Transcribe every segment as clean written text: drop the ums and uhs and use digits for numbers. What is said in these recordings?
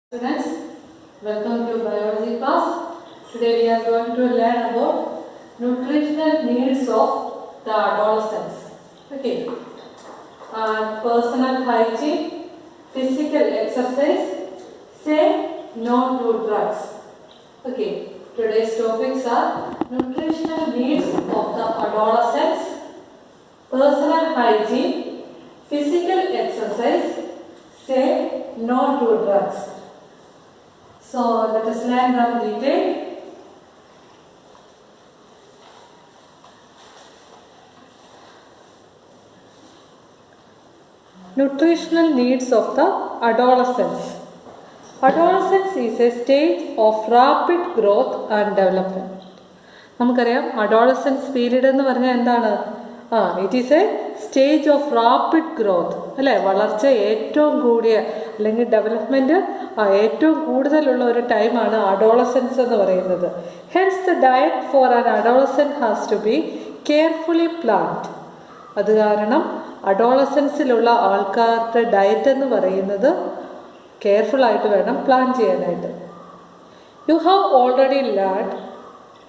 Students, welcome to biology class. Today we are going to learn about nutritional needs of the adolescents. Okay. Personal hygiene, physical exercise, say no to drugs. Okay. Today's topics are nutritional needs of the adolescents, personal hygiene, physical exercise, say no to drugs. So let us learn them in detail. Nutritional needs of the adolescents. Adolescence is a stage of rapid growth and development. നമുക്കറിയാം adolescence period എന്ന് പറഞ്ഞാൽ എന്താണ്? It is A stage of rapid growth അല്ലേ, വളർച്ച ഏറ്റവും കൂടിയ അല്ലെങ്കിൽ development ഏറ്റവും കൂടുതലുള്ള ഒരു ടൈമാണ് അഡോളസൻസ് എന്ന് പറയുന്നത്. Hence the diet for an adolescent has to be carefully planned. അത് കാരണം അഡോളസൻസിലുള്ള ആൾക്കാരുടെ ഡയറ്റ് എന്ന് പറയുന്നത് കെയർഫുള്ളായിട്ട് വേണം പ്ലാൻ ചെയ്യാനായിട്ട്. You have already learned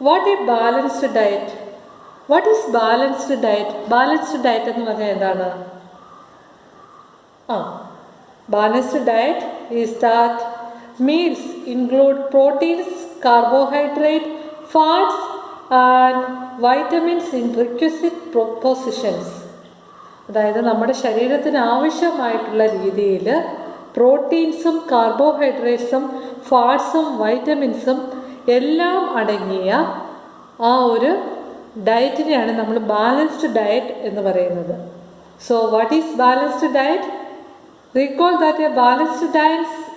what A balanced diet. What is balanced diet? Balanced diet എന്ന് പറഞ്ഞാൽ എന്താണ്? Balanced diet is that meals include proteins, carbohydrate, fats and vitamins in requisite propositions. അതായത് നമ്മുടെ ശരീരത്തിന് ആവശ്യമായിട്ടുള്ള രീതിയിൽ പ്രോട്ടീൻസും കാർബോഹൈഡ്രേറ്റ്സും ഫാറ്റ്സും വൈറ്റമിൻസും എല്ലാം അടങ്ങിയ ആ ഒരു ഡയറ്റിനെയാണ് നമ്മൾ ബാലൻസ്ഡ് ഡയറ്റ് എന്ന് പറയുന്നത്. So what is balanced diet? Recall that a balanced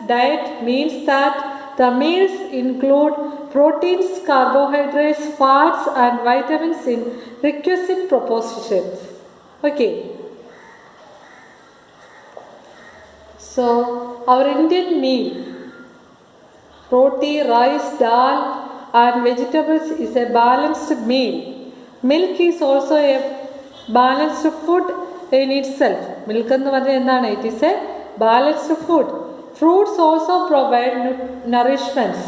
diet means that the meals include proteins, carbohydrates, fats and vitamins in requisite proportions. Okay. So our Indian meal, roti, rice, dal and vegetables is a balanced meal. Milk is also a balanced food in itself. Milk എന്ന് പറഞ്ഞാൽ എന്താണ്? It is a balanced food. Fruits also provide nourishments.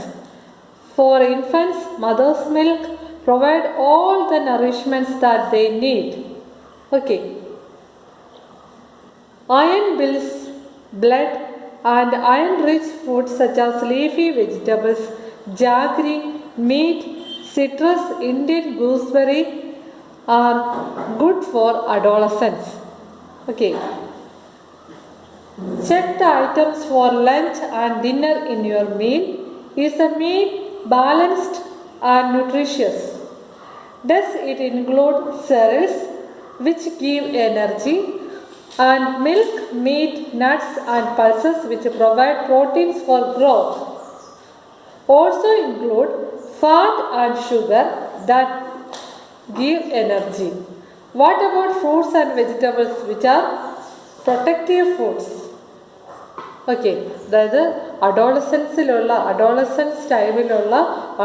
For infants, mother's milk provide all the nourishments that they need. Okay. Iron builds blood and iron-rich foods such as leafy vegetables, jaggery, meat, citrus, Indian gooseberry are good for adolescents. Okay. Check the items for lunch and dinner in your meal. Is the meal balanced and nutritious? Does it include cereals which give energy, and milk, meat, nuts and pulses which provide proteins for growth? Also include fat and sugar that give energy. What about fruits and vegetables which are protective foods? Okay, അതായത് adolescence ടൈമിലുള്ള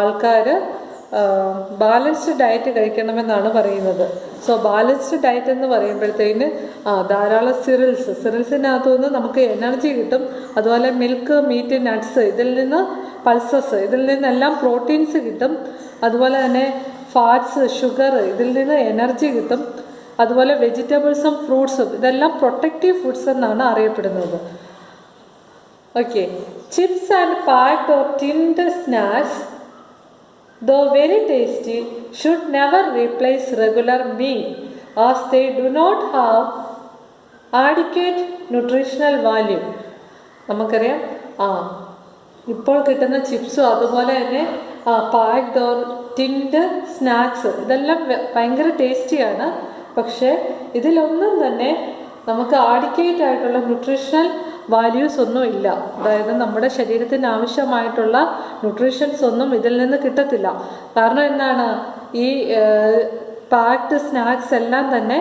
ആൾക്കാർ balanced diet കഴിക്കണമെന്നാണ് പറയുന്നത്. So balanced diet എന്ന് പറയുമ്പോഴത്തേന് ധാരാളം സിറിൽസിനകത്തു നിന്ന് നമുക്ക് energy കിട്ടും. അതുപോലെ milk, meet, nuts, ഇതിൽ നിന്ന് പൾസസ്, ഇതിൽ നിന്നെല്ലാം പ്രോട്ടീൻസ് കിട്ടും. അതുപോലെ തന്നെ ഫാറ്റ്സ്, ഷുഗർ, ഇതിൽ നിന്ന് എനർജി കിട്ടും. അതുപോലെ വെജിറ്റബിൾസും ഫ്രൂട്ട്സും ഇതെല്ലാം പ്രൊട്ടക്റ്റീവ് ഫുഡ്സ് എന്നാണ് അറിയപ്പെടുന്നത്. Okay, chips and packed or tinned snacks, though very tasty, should never replace regular meal as they do not have adequate nutritional value. നമുക്കറിയാം ഇപ്പോൾ കിട്ടുന്ന ചിപ്സും അതുപോലെ തന്നെ പാക്ഡ് ഓർ ടിൻഡ് സ്നാക്സ് ഇതെല്ലാം ഭയങ്കര ടേസ്റ്റിയാണ്. പക്ഷേ ഇതിലൊന്നും തന്നെ നമുക്ക് ആഡിക്വേറ്റ് ആയിട്ടുള്ള ന്യൂട്രീഷണൽ വാല്യൂസ് ഒന്നും ഇല്ല. അതായത് നമ്മുടെ ശരീരത്തിന് ആവശ്യമായിട്ടുള്ള ന്യൂട്രീഷൻസ് ഒന്നും ഇതിൽ നിന്ന് കിട്ടത്തില്ല. കാരണം എന്താണ്? ഈ പാക്ഡ് സ്നാക്സ് എല്ലാം തന്നെ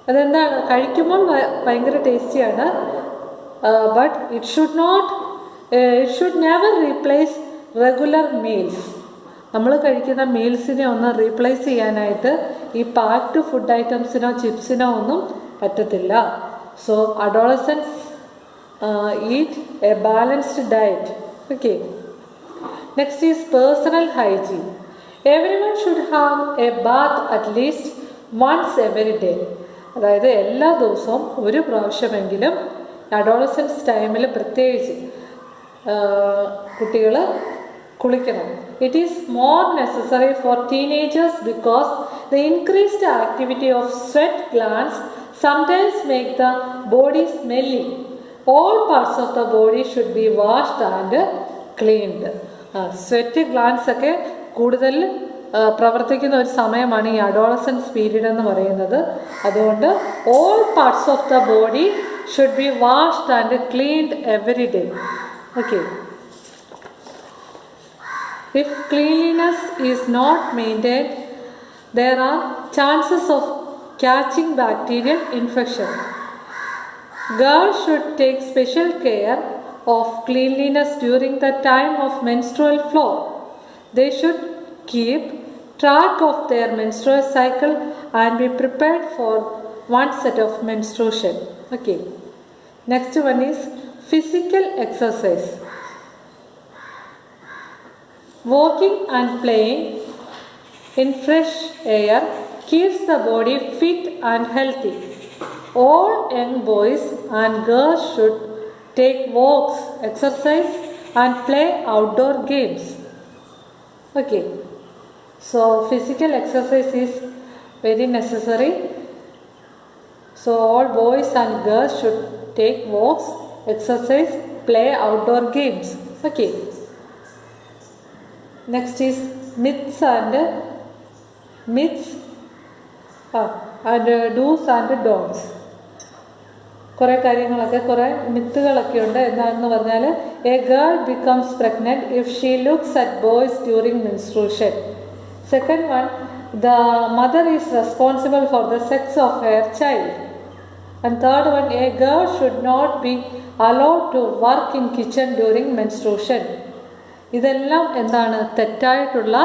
അതെന്താണ്, കഴിക്കുമ്പോൾ ഭയങ്കര ടേസ്റ്റിയാണ്. But it should never replace regular meals. നമ്മൾ കഴിക്കുന്ന മീൽസിനെ ഒന്ന് റീപ്ലേസ് ചെയ്യാനായിട്ട് ഈ പാക്ഡ് ഫുഡ് ഐറ്റംസിനോ ചിപ്സിനോ ഒന്നും പറ്റത്തില്ല. So adolescence eat a balanced diet. Okay. Next is personal hygiene. Everyone should have a bath at least once every day. അതായത് എല്ലാ ദിവസവും ഒരു പ്രാവശ്യമെങ്കിലും അഡോളസൻസ് ടൈമിൽ പ്രത്യേകിച്ച് കുട്ടികൾ കുളിക്കണം. It is more necessary four teenagers because the increased activity of sweat glance sometimes make the body smelly. All parts of the body should be washed and cleaned. Sweat glance ഒക്കെ കൂടുതൽ പ്രവർത്തിക്കുന്ന ഒരു സമയമാണ് ഈ അഡോളസൻസ് പീരീഡ് എന്ന് പറയുന്നത്. അതുകൊണ്ട് all parts of the body should be washed and cleaned every day. Okay. If cleanliness is not maintained there are chances of catching bacterial infection. Girls should take special care of cleanliness during the time of menstrual flow. They should keep track of their menstrual cycle and be prepared for one set of menstruation. Okay. Next one is physical exercise. Walking and playing in fresh air keeps the body fit and healthy. All young boys and girls should take walks, exercise and play outdoor games. Okay. So physical exercise is very necessary. So all boys and girls should take walks, exercise, play outdoor games. Okay. Next is myths and do's and don'ts. കുറേ കാര്യങ്ങളൊക്കെ കുറേ മിത്തുകളൊക്കെ ഉണ്ട്. എന്താണെന്ന് പറഞ്ഞാൽ a girl becomes pregnant if she looks at boys during menstruation. Second one, the mother is responsible for the sex of her child. And third one, a girl should not be allowed to work in kitchen during menstruation. ഇതെല്ലാം എന്താണ്? തെറ്റായിട്ടുള്ള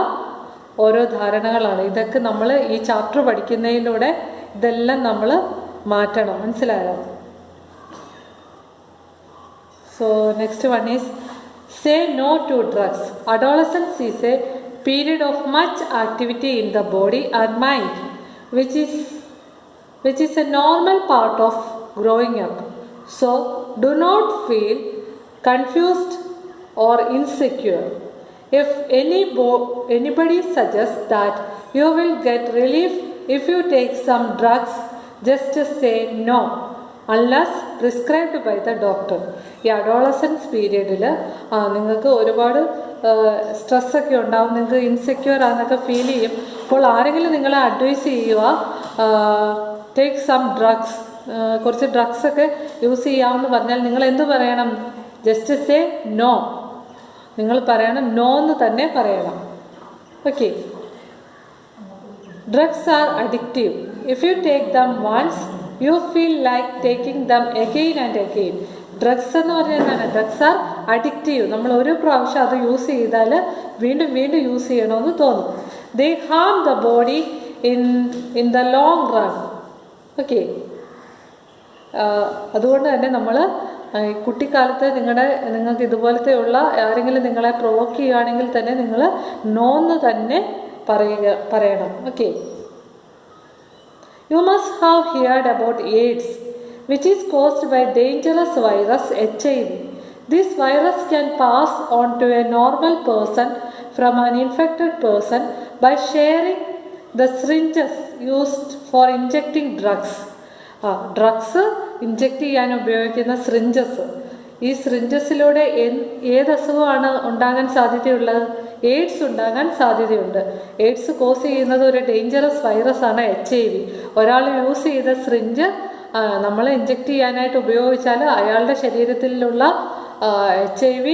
ഓരോ ധാരണകളാണ്. ഇതൊക്കെ നമ്മൾ ഈ chapter പഠിക്കുന്നതിലൂടെ ഇതെല്ലാം നമ്മൾ മാറ്റണം. മനസ്സിലായോ? So next one is say no to drugs. Adolescence is a period of much activity in the body and mind, which is a normal part of growing up. So do not feel confused or insecure. If anybody suggests that you will get relief if you take some drugs, just say no unless prescribed by the doctor. ഈ adolescence പീരീഡിൽ നിങ്ങൾക്ക് ഒരുപാട് സ്ട്രെസ്സൊക്കെ ഉണ്ടാവും, നിങ്ങൾക്ക് insecure ആണെന്നൊക്കെ feel ചെയ്യും. അപ്പോൾ ആരെങ്കിലും നിങ്ങളെ അഡ്വൈസ് ചെയ്യുക ടേക്ക് സം ഡ്രഗ്സ്, കുറച്ച് ഡ്രഗ്സൊക്കെ യൂസ് ചെയ്യാമെന്ന് പറഞ്ഞാൽ നിങ്ങൾ എന്ത് പറയണം? Just say no. നിങ്ങൾ പറയണം, നോ എന്ന് തന്നെ പറയണം. Okay. Drugs are addictive. If you take them once you feel like taking them again and again. Drugs എന്ന് പറഞ്ഞാൽ എന്താണ്? Drugs are addictive. നമ്മൾ ഒരു പ്രാവശ്യം അത് യൂസ് ചെയ്താൽ വീണ്ടും വീണ്ടും യൂസ് ചെയ്യണമെന്ന് തോന്നും. They harm the body in the long run. Okay. അതുകൊണ്ട് തന്നെ നമ്മൾ കുട്ടിക്കാലത്ത് നിങ്ങൾക്ക് ഇതുപോലത്തെ ഉള്ള ആരെങ്കിലും നിങ്ങളെ പ്രൊവോക്ക് ചെയ്യുകയാണെങ്കിൽ തന്നെ നിങ്ങൾ നോന്ന് തന്നെ പറയണം. Okay. You must have heard about AIDS, which is caused by dangerous virus HIV. This virus can pass on to a normal person from an infected person by sharing the syringes used for injecting drugs. Drugs inject ചെയ്യാൻ ഉപയോഗിക്കുന്ന syringes. ഈ സിറിഞ്ചസിലൂടെ ഏത് അസുഖമാണ് ഉണ്ടാകാൻ സാധ്യതയുള്ളത്? AIDS ഉണ്ടാകാൻ സാധ്യതയുണ്ട്. AIDS cos ചെയ്യുന്നത് ഒരു ഡേഞ്ചറസ് വൈറസാണ് HIV. ഒരാൾ യൂസ് ചെയ്ത സിറിഞ്ച് നമ്മൾ ഇഞ്ചെക്ട് ചെയ്യാനായിട്ട് ഉപയോഗിച്ചാൽ അയാളുടെ ശരീരത്തിലുള്ള HIV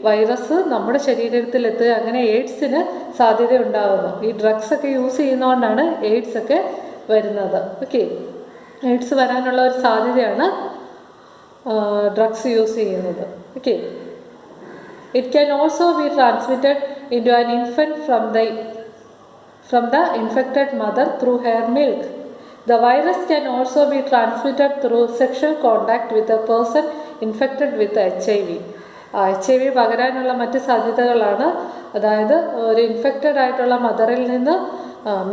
വൈറസ് നമ്മുടെ ശരീരത്തിലെത്തുക, അങ്ങനെ എയ്ഡ്സിന് സാധ്യത ഉണ്ടാകുന്നു. ഈ ഡ്രഗ്സൊക്കെ യൂസ് ചെയ്യുന്നതുകൊണ്ടാണ് എയ്ഡ്സ് ഒക്കെ വരുന്നത്. ഓക്കെ. എയ്ഡ്സ് വരാനുള്ള ഒരു സാധ്യതയാണ് ഡ്രഗ്സ് യൂസ് ചെയ്യുന്നത്. Okay. It can also be transmitted into an infant from the infected mother through her milk. The virus can also be transmitted through sexual contact with a person infected with HIV. HIV പകരാനുള്ള മറ്റ് സാധ്യതകളാണ്, അതായത് ഒരു infected ആയിട്ടുള്ള മദറിൽ നിന്ന്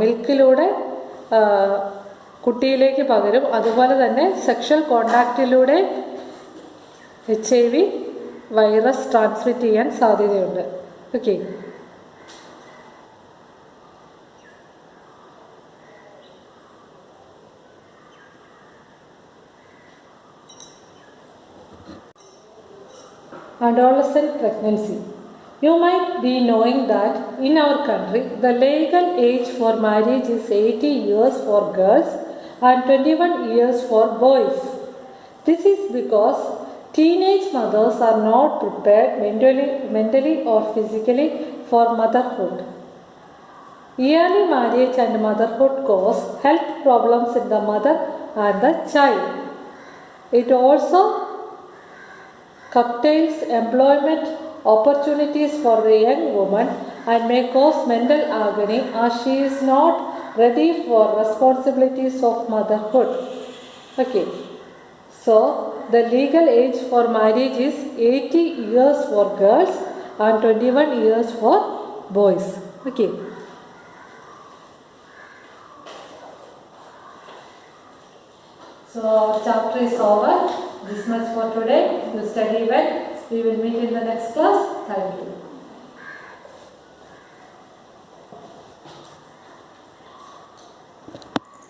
മിൽക്കിലൂടെ കുട്ടിയിലേക്ക് പകരും. അതുപോലെ തന്നെ sexual കോണ്ടാക്റ്റിലൂടെ HIV virus transmit ചെയ്യാൻ സാധ്യതയുണ്ട്. Okay. Adolescent pregnancy. You might be knowing that in our country the legal age for marriage is 80 years for girls and 21 years for boys. This is because teenage mothers are not prepared mentally or physically for motherhood. Early marriage and motherhood cause health problems in the mother and the child. It also curtails employment opportunities for the young woman and may cause mental agony as she is not ready for responsibilities of motherhood. Okay. So, the legal age for marriage is 80 years for girls and 21 years for boys. Okay. So, chapter is over. This much for today. You study well. We will meet in the next class. Thank you.